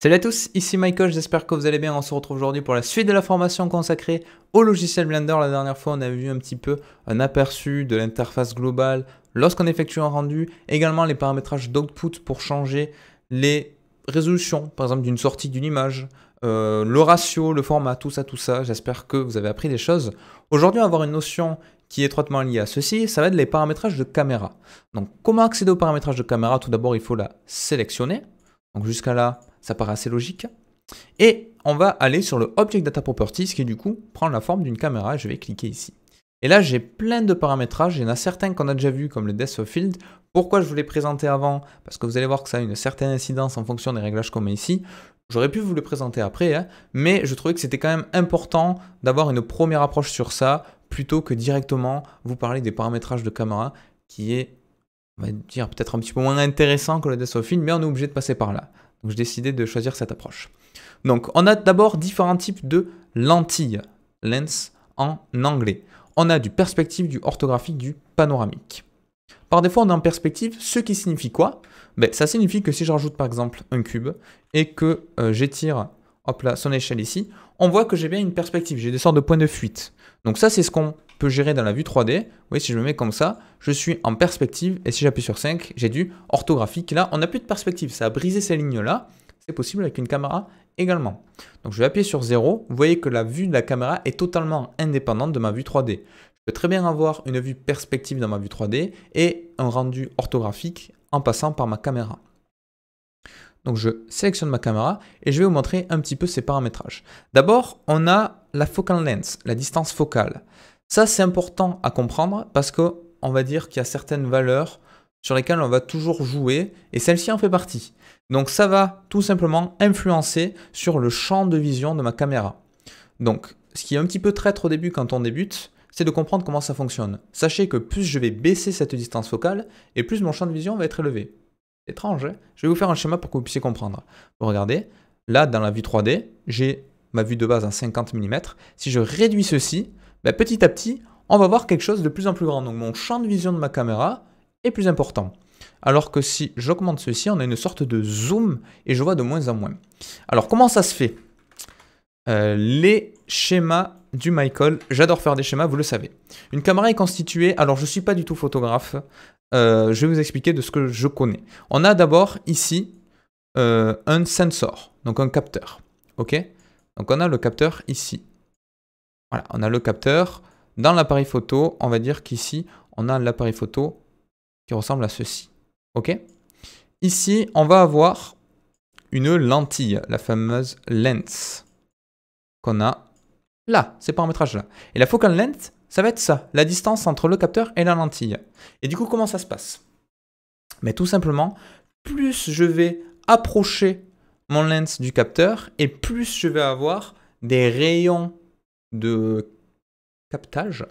Salut à tous, ici Michael, j'espère que vous allez bien. On se retrouve aujourd'hui pour la suite de la formation consacrée au logiciel Blender. La dernière fois, on a vu un petit peu un aperçu de l'interface globale lorsqu'on effectue un rendu, également les paramétrages d'output pour changer les résolutions, par exemple d'une sortie d'une image, le ratio, le format, tout ça. J'espère que vous avez appris des choses. Aujourd'hui, on va avoir une notion qui est étroitement liée à ceci, ça va être les paramétrages de caméra. Donc, comment accéder aux paramétrages de caméra? Tout d'abord, il faut la sélectionner. Donc, jusqu'à là, ça paraît assez logique. Et on va aller sur le Object Data Properties qui du coup prend la forme d'une caméra. Je vais cliquer ici. Et là, j'ai plein de paramétrages. Il y en a certains qu'on a déjà vu comme le Depth of Field. Pourquoi je vous l'ai présenté avant? Parce que vous allez voir que ça a une certaine incidence en fonction des réglages qu'on met ici. J'aurais pu vous le présenter après, hein, mais je trouvais que c'était quand même important d'avoir une première approche sur ça plutôt que directement vous parler des paramétrages de caméra qui est, on va dire, peut-être un petit peu moins intéressant que le Depth of Field, mais on est obligé de passer par là. Donc j'ai décidé de choisir cette approche. Donc on a d'abord différents types de lentilles, lens en anglais. On a du perspective, du orthographique, du panoramique. Par défaut, on est en perspective, ce qui signifie quoi? Ben, ça signifie que si je rajoute par exemple un cube et que j'étire son échelle ici, on voit que j'ai bien une perspective, j'ai des sortes de points de fuite. Donc ça, c'est ce qu'on peut gérer dans la vue 3D. Vous voyez, si je me mets comme ça, je suis en perspective et si j'appuie sur 5, j'ai du orthographique. Là, on n'a plus de perspective, ça a brisé ces lignes-là. C'est possible avec une caméra également. Donc je vais appuyer sur 0. Vous voyez que la vue de la caméra est totalement indépendante de ma vue 3D. Je peux très bien avoir une vue perspective dans ma vue 3D et un rendu orthographique en passant par ma caméra. Donc je sélectionne ma caméra et je vais vous montrer un petit peu ces paramétrages. D'abord, on a la focal length, la distance focale. Ça, c'est important à comprendre parce qu'on va dire qu'il y a certaines valeurs sur lesquelles on va toujours jouer et celle-ci en fait partie. Donc ça va tout simplement influencer sur le champ de vision de ma caméra. Donc ce qui est un petit peu traître au début quand on débute, c'est de comprendre comment ça fonctionne. Sachez que plus je vais baisser cette distance focale et plus mon champ de vision va être élevé. C'est étrange, hein? Je vais vous faire un schéma pour que vous puissiez comprendre. Vous regardez, là dans la vue 3D, j'ai ma vue de base à 50 mm. Si je réduis ceci, ben, petit à petit, on va voir quelque chose de plus en plus grand. Donc mon champ de vision de ma caméra est plus important. Alors que si j'augmente ceci, on a une sorte de zoom et je vois de moins en moins. Alors comment ça se fait? Les schémas du Michael, j'adore faire des schémas, vous le savez. Une caméra est constituée, alors je ne suis pas du tout photographe, je vais vous expliquer de ce que je connais. On a d'abord ici un sensor, donc un capteur. Ok? Donc on a le capteur ici. Voilà, on a le capteur. Dans l'appareil photo, on va dire qu'ici, on a l'appareil photo qui ressemble à ceci. Ok? Ici, on va avoir une lentille, la fameuse lens, qu'on a là, ces paramétrages-là. Et la focal length, ça va être ça, la distance entre le capteur et la lentille. Et du coup, comment ça se passe? Mais tout simplement, plus je vais approcher mon lens du capteur et plus je vais avoir des rayons de captage.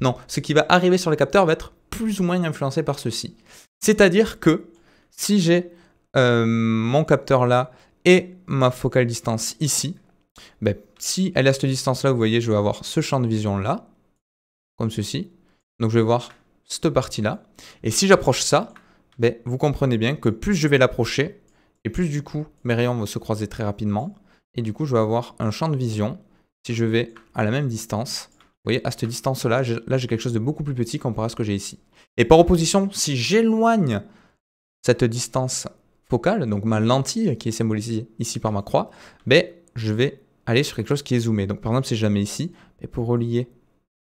Non, ce qui va arriver sur le capteur va être plus ou moins influencé par ceci. C'est-à-dire que si j'ai mon capteur là et ma focale distance ici, ben, si elle est à cette distance-là, vous voyez, je vais avoir ce champ de vision-là, comme ceci. Donc je vais voir cette partie-là. Et si j'approche ça, ben, vous comprenez bien que plus je vais l'approcher, et plus du coup, mes rayons vont se croiser très rapidement. Et du coup, je vais avoir un champ de vision. Si je vais à la même distance, vous voyez, à cette distance-là, là j'ai quelque chose de beaucoup plus petit comparé à ce que j'ai ici. Et par opposition, si j'éloigne cette distance focale, donc ma lentille qui est symbolisée ici par ma croix, ben, je vais aller sur quelque chose qui est zoomé. Donc par exemple, si je la mets ici, et pour relier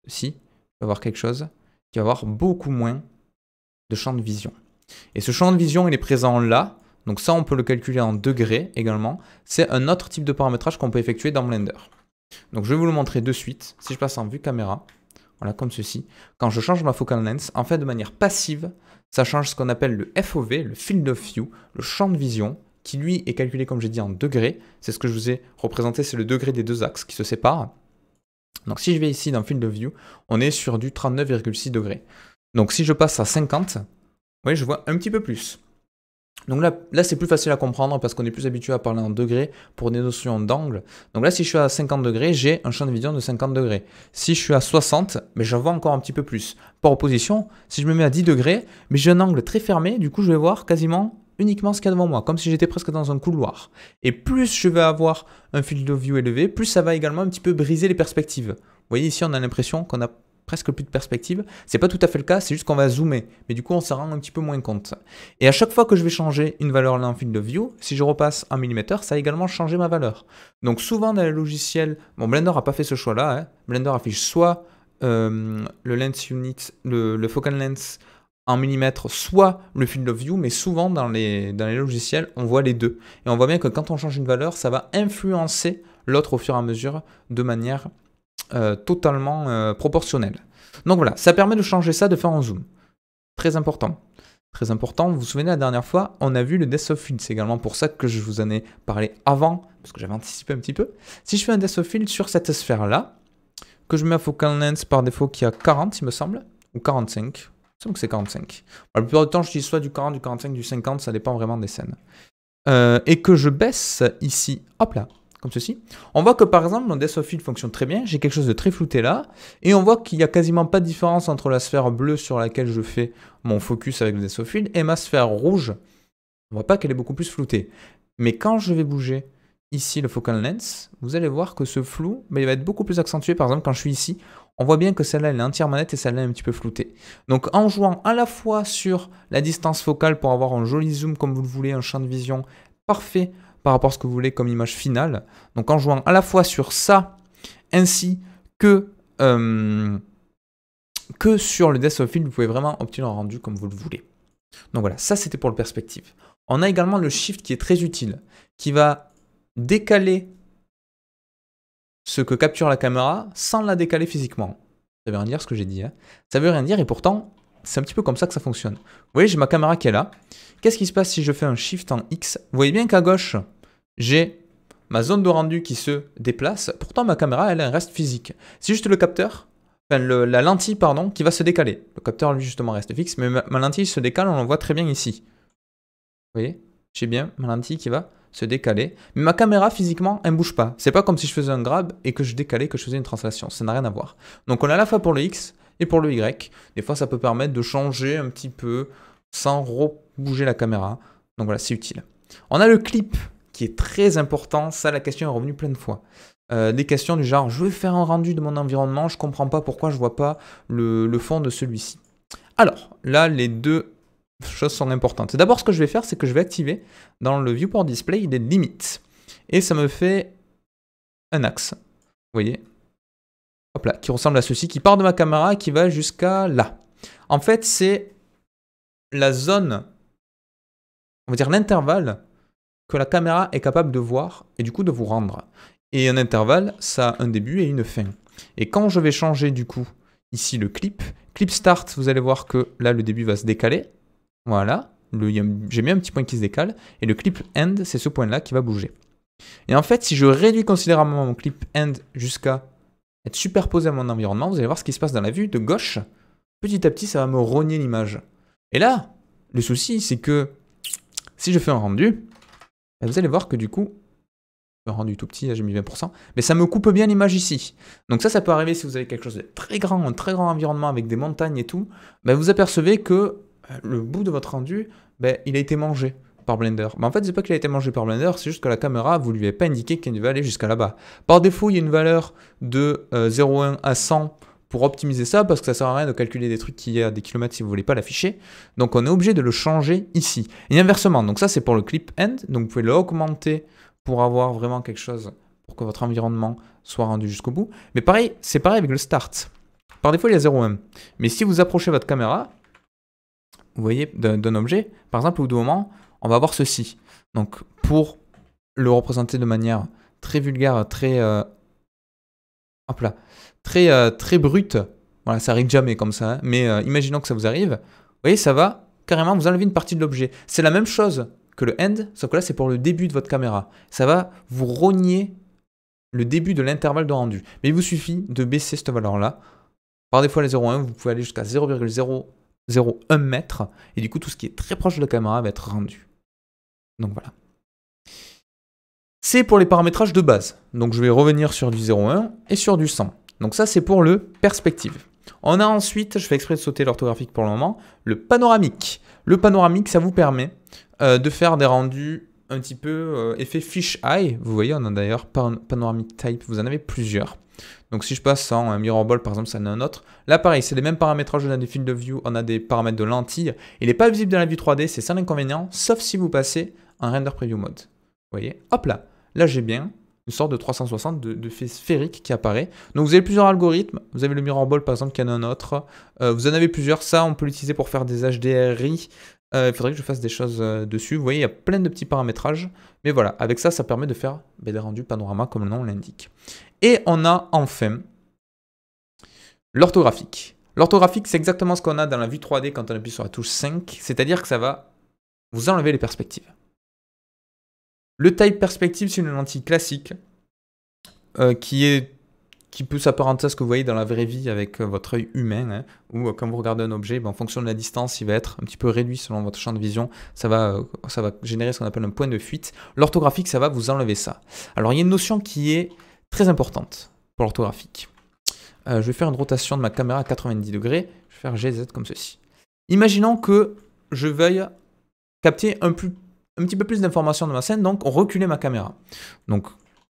ceci, je vais avoir quelque chose qui va avoir beaucoup moins de champ de vision. Et ce champ de vision, il est présent là. Donc ça, on peut le calculer en degrés également. C'est un autre type de paramétrage qu'on peut effectuer dans Blender. Donc je vais vous le montrer de suite. Si je passe en vue caméra, voilà, comme ceci. Quand je change ma focal length, en fait, de manière passive, ça change ce qu'on appelle le FOV, le Field of View, le champ de vision, qui lui est calculé, comme j'ai dit, en degrés. C'est ce que je vous ai représenté, c'est le degré des deux axes qui se séparent. Donc si je vais ici dans Field of View, on est sur du 39,6 degrés. Donc si je passe à 50, vous voyez, je vois un petit peu plus. Donc là c'est plus facile à comprendre parce qu'on est plus habitué à parler en degrés pour des notions d'angle. Donc là, si je suis à 50 degrés, j'ai un champ de vision de 50 degrés. Si je suis à 60, mais j'en vois encore un petit peu plus. Par opposition, si je me mets à 10 degrés, mais j'ai un angle très fermé, du coup je vais voir quasiment uniquement ce qu'il y a devant moi, comme si j'étais presque dans un couloir. Et plus je vais avoir un field of view élevé, plus ça va également un petit peu briser les perspectives. Vous voyez ici, on a l'impression qu'on a presque plus de perspective. C'est pas tout à fait le cas, c'est juste qu'on va zoomer. Mais du coup, on s'en rend un petit peu moins compte. Et à chaque fois que je vais changer une valeur là en field of view, si je repasse en millimètre, ça va également changer ma valeur. Donc souvent dans les logiciels, bon, Blender n'a pas fait ce choix-là. Hein. Blender affiche soit le lens unit, le focal length en millimètres, soit le field of view, mais souvent dans les logiciels, on voit les deux. Et on voit bien que quand on change une valeur, ça va influencer l'autre au fur et à mesure de manière totalement proportionnelle. Donc voilà, ça permet de changer ça, de faire en zoom. Très important. Très important, vous vous souvenez la dernière fois, on a vu le depth of field. C'est également pour ça que je vous en ai parlé avant, parce que j'avais anticipé un petit peu. Si je fais un depth of field sur cette sphère-là, que je mets à focal length par défaut qui a 40, il me semble, ou 45. Il me semble que c'est 45. La plupart du temps, je dis soit du 40, du 45, du 50, ça dépend vraiment des scènes. Et que je baisse ici, hop là, comme ceci. On voit que par exemple, mon depth of field fonctionne très bien. J'ai quelque chose de très flouté là. Et on voit qu'il n'y a quasiment pas de différence entre la sphère bleue sur laquelle je fais mon focus avec le depth of field et ma sphère rouge. On voit pas qu'elle est beaucoup plus floutée. Mais quand je vais bouger ici le focal length, vous allez voir que ce flou, il va être beaucoup plus accentué. Par exemple, quand je suis ici, on voit bien que celle-là, elle est entièrement nette et celle-là est un petit peu floutée. Donc en jouant à la fois sur la distance focale pour avoir un joli zoom comme vous le voulez, un champ de vision parfait par rapport à ce que vous voulez comme image finale. Donc en jouant à la fois sur ça, ainsi que sur le depth of field, vous pouvez vraiment obtenir un rendu comme vous le voulez. Donc voilà, ça c'était pour le perspective. On a également le shift qui est très utile, qui va décaler ce que capture la caméra sans la décaler physiquement. Ça veut rien dire ce que j'ai dit. Hein. Ça veut rien dire et pourtant, c'est un petit peu comme ça que ça fonctionne. Vous voyez, j'ai ma caméra qui est là. Qu'est-ce qui se passe si je fais un shift en X? Vous voyez bien qu'à gauche, j'ai ma zone de rendu qui se déplace. Pourtant, ma caméra, elle reste physique. C'est juste le capteur, enfin la lentille, pardon, qui va se décaler. Le capteur, lui, justement, reste fixe, mais ma lentille se décale, on le voit très bien ici. Vous voyez? J'ai bien ma lentille qui va se décaler. Mais ma caméra, physiquement, elle ne bouge pas. C'est pas comme si je faisais un grab et que je décalais, que je faisais une translation. Ça n'a rien à voir. Donc, on a à la fois pour le X et pour le Y. Des fois, ça peut permettre de changer un petit peu sans rebouger la caméra. Donc voilà, c'est utile. On a le clip qui est très important. Ça, la question est revenue plein de fois. Des questions du genre, je veux faire un rendu de mon environnement, je ne comprends pas pourquoi je ne vois pas le fond de celui-ci. Alors, là, les deux choses sont importantes. D'abord, ce que je vais faire, c'est que je vais activer dans le viewport display les limites. Et ça me fait un axe. Vous voyez? Hop là, qui ressemble à ceci, qui part de ma caméra et qui va jusqu'à là. En fait, c'est la zone, on va dire l'intervalle que la caméra est capable de voir et du coup de vous rendre. Et un intervalle, ça a un début et une fin. Et quand je vais changer du coup ici le clip start, vous allez voir que là le début va se décaler. Voilà, j'ai mis un petit point qui se décale. Et le clip end, c'est ce point-là qui va bouger. Et en fait, si je réduis considérablement mon clip end jusqu'à être superposé à mon environnement, vous allez voir ce qui se passe dans la vue de gauche. Petit à petit, ça va me rogner l'image. Et là, le souci, c'est que si je fais un rendu, vous allez voir que du coup, un rendu tout petit, là j'ai mis 20%, mais ça me coupe bien l'image ici. Donc ça peut arriver si vous avez quelque chose de très grand, un très grand environnement avec des montagnes et tout, vous apercevez que le bout de votre rendu, il a été mangé par Blender. Mais en fait, c'est pas qu'il a été mangé par Blender, c'est juste que la caméra, vous lui avez pas indiqué qu'il devait aller jusqu'à là-bas. Par défaut, il y a une valeur de 0,1 à 100 pour optimiser ça, parce que ça sert à rien de calculer des trucs qui est à des kilomètres si vous voulez pas l'afficher. Donc on est obligé de le changer ici. Et inversement, donc ça c'est pour le clip end, donc vous pouvez le augmenter pour avoir vraiment quelque chose, pour que votre environnement soit rendu jusqu'au bout. Mais pareil, c'est pareil avec le start. Par défaut, il y a 0,1. Mais si vous approchez votre caméra, vous voyez, d'un objet, par exemple, au bout d'un moment, on va avoir ceci. Donc, pour le représenter de manière très vulgaire, très, hop là, très brute, voilà, ça arrive jamais comme ça, hein, mais imaginons que ça vous arrive, vous voyez, ça va carrément vous enlever une partie de l'objet. C'est la même chose que le end, sauf que là, c'est pour le début de votre caméra. Ça va vous rogner le début de l'intervalle de rendu. Mais il vous suffit de baisser cette valeur-là. Par défaut, les 0,1, vous pouvez aller jusqu'à 0,001 mètre. Et du coup, tout ce qui est très proche de la caméra va être rendu. Donc voilà. C'est pour les paramétrages de base. Donc je vais revenir sur du 0,1 et sur du 100. Donc ça, c'est pour le perspective. On a ensuite, je fais exprès de sauter l'orthographique pour le moment, le panoramique. Le panoramique, ça vous permet de faire des rendus un petit peu effet fish eye. Vous voyez, on a d'ailleurs panoramic type, vous en avez plusieurs. Donc si je passe en un mirror ball, par exemple, ça en a un autre. Là, pareil, c'est les mêmes paramétrages, on a des field of view, on a des paramètres de lentilles. Il n'est pas visible dans la vue 3D, c'est ça l'inconvénient, sauf si vous passez en render preview mode. Vous voyez, hop là, là j'ai bien une sorte de 360 de fait sphérique qui apparaît. Donc vous avez plusieurs algorithmes, vous avez le mirror ball par exemple qui en a un autre, vous en avez plusieurs, ça on peut l'utiliser pour faire des HDRI, il faudrait que je fasse des choses dessus, vous voyez il y a plein de petits paramétrages, mais voilà, avec ça, ça permet de faire des rendus panorama comme le nom l'indique. Et on a enfin l'orthographique. L'orthographique c'est exactement ce qu'on a dans la vue 3D quand on appuie sur la touche 5, c'est-à-dire que ça va vous enlever les perspectives. Le type perspective, c'est une lentille classique qui peut s'apparenter à ce que vous voyez dans la vraie vie avec votre œil humain, hein, où quand vous regardez un objet, en fonction de la distance, il va être un petit peu réduit selon votre champ de vision. Ça va générer ce qu'on appelle un point de fuite. L'orthographique, ça va vous enlever ça. Alors, il y a une notion qui est très importante pour l'orthographique. Je vais faire une rotation de ma caméra à 90 degrés. Je vais faire GZ comme ceci. Imaginons que je veuille capter un petit peu plus d'informations de ma scène, donc reculer ma caméra. Donc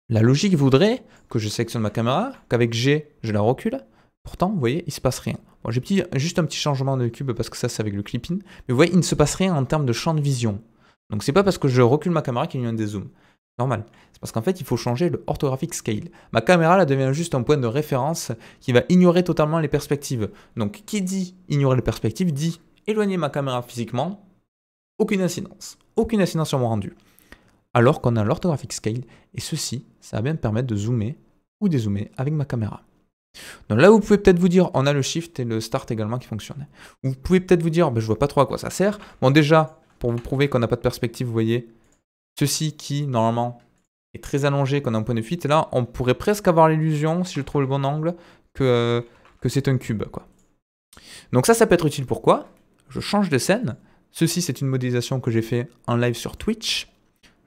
la logique voudrait que je sélectionne ma caméra, qu'avec G, je la recule. Pourtant, vous voyez, il ne se passe rien. Bon, j'ai juste un petit changement de cube parce que ça, c'est avec le clip-in. Mais vous voyez, il ne se passe rien en termes de champ de vision. Donc c'est pas parce que je recule ma caméra qu'il y a un dézoom. Normal. C'est parce qu'en fait, il faut changer le orthographic scale. Ma caméra, là, devient juste un point de référence qui va ignorer totalement les perspectives. Donc qui dit ignorer les perspectives dit éloigner ma caméra physiquement. Aucune incidence sur mon rendu. Alors qu'on a l'orthographic scale, et ceci, ça va bien me permettre de zoomer ou dézoomer avec ma caméra. Donc là, vous pouvez peut-être vous dire, on a le shift et le start également qui fonctionnent. Vous pouvez peut-être vous dire, je vois pas trop à quoi ça sert. Bon, déjà, pour vous prouver qu'on n'a pas de perspective, vous voyez, ceci qui, normalement, est très allongé, qu'on a un point de fuite, et là, on pourrait presque avoir l'illusion, si je trouve le bon angle, que c'est un cube, quoi. Donc ça peut être utile. Pourquoi? Je change de scène. Ceci, c'est une modélisation que j'ai fait en live sur Twitch.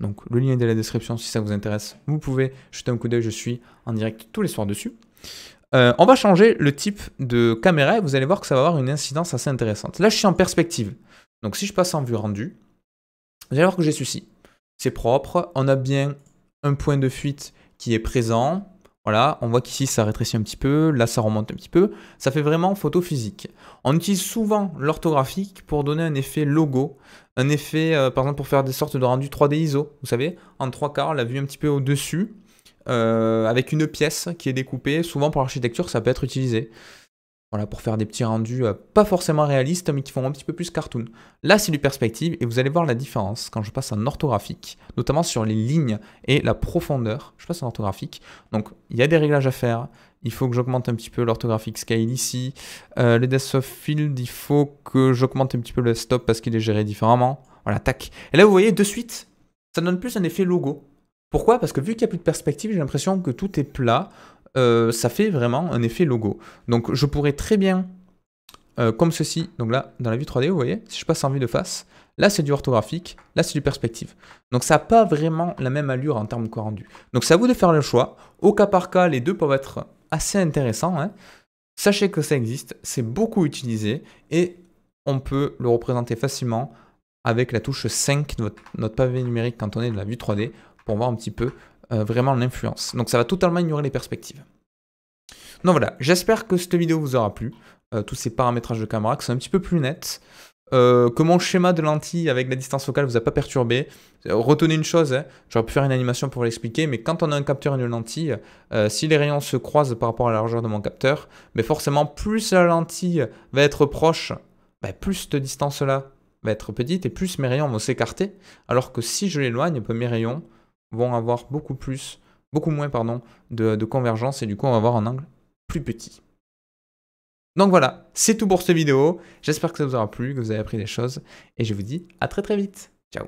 Donc, le lien est dans la description si ça vous intéresse. Vous pouvez jeter un coup d'œil, je suis en direct tous les soirs dessus. On va changer le type de caméra et vous allez voir que ça va avoir une incidence assez intéressante. Là, je suis en perspective. Donc, si je passe en vue rendue, vous allez voir que j'ai ceci. C'est propre, on a bien un point de fuite qui est présent. Voilà, on voit qu'ici ça rétrécit un petit peu, là ça remonte un petit peu. Ça fait vraiment photo physique. On utilise souvent l'orthographique pour donner un effet logo, un effet par exemple pour faire des sortes de rendus 3D ISO. Vous savez, en 3/4, la vue un petit peu au-dessus, avec une pièce qui est découpée. Souvent pour l'architecture, ça peut être utilisé. Voilà, pour faire des petits rendus pas forcément réalistes, mais qui font un petit peu plus cartoon. Là, c'est du perspective, et vous allez voir la différence quand je passe en orthographique, notamment sur les lignes et la profondeur. Je passe en orthographique, donc il y a des réglages à faire. Il faut que j'augmente un petit peu l'orthographic scale ici. Le depth of field, il faut que j'augmente un petit peu le stop parce qu'il est géré différemment. Voilà, tac. Et là, vous voyez, de suite, ça donne plus un effet logo. Pourquoi? Parce que vu qu'il n'y a plus de perspective, j'ai l'impression que tout est plat. Ça fait vraiment un effet logo. Donc je pourrais très bien, comme ceci, donc là, dans la vue 3D, vous voyez, si je passe en vue de face, là c'est du orthographique, là c'est du perspective. Donc ça n'a pas vraiment la même allure en termes de rendu. Donc c'est à vous de faire le choix. Au cas par cas, les deux peuvent être assez intéressants, hein. Sachez que ça existe, c'est beaucoup utilisé, et on peut le représenter facilement avec la touche 5 de notre pavé numérique quand on est de la vue 3D, pour voir un petit peu vraiment l'influence. Donc ça va totalement ignorer les perspectives. Donc voilà, j'espère que cette vidéo vous aura plu. Tous ces paramétrages de caméra qui sont un petit peu plus nets. Que mon schéma de lentille avec la distance focale vous a pas perturbé. Retenez une chose, hein, j'aurais pu faire une animation pour l'expliquer, mais quand on a un capteur et une lentille, si les rayons se croisent par rapport à la largeur de mon capteur, mais forcément plus la lentille va être proche, plus cette distance-là va être petite et plus mes rayons vont s'écarter. Alors que si je l'éloigne, mes rayons vont avoir beaucoup moins de convergence et du coup on va avoir un angle plus petit. Donc voilà, c'est tout pour cette vidéo. J'espère que ça vous aura plu, que vous avez appris des choses et je vous dis à très très vite. Ciao.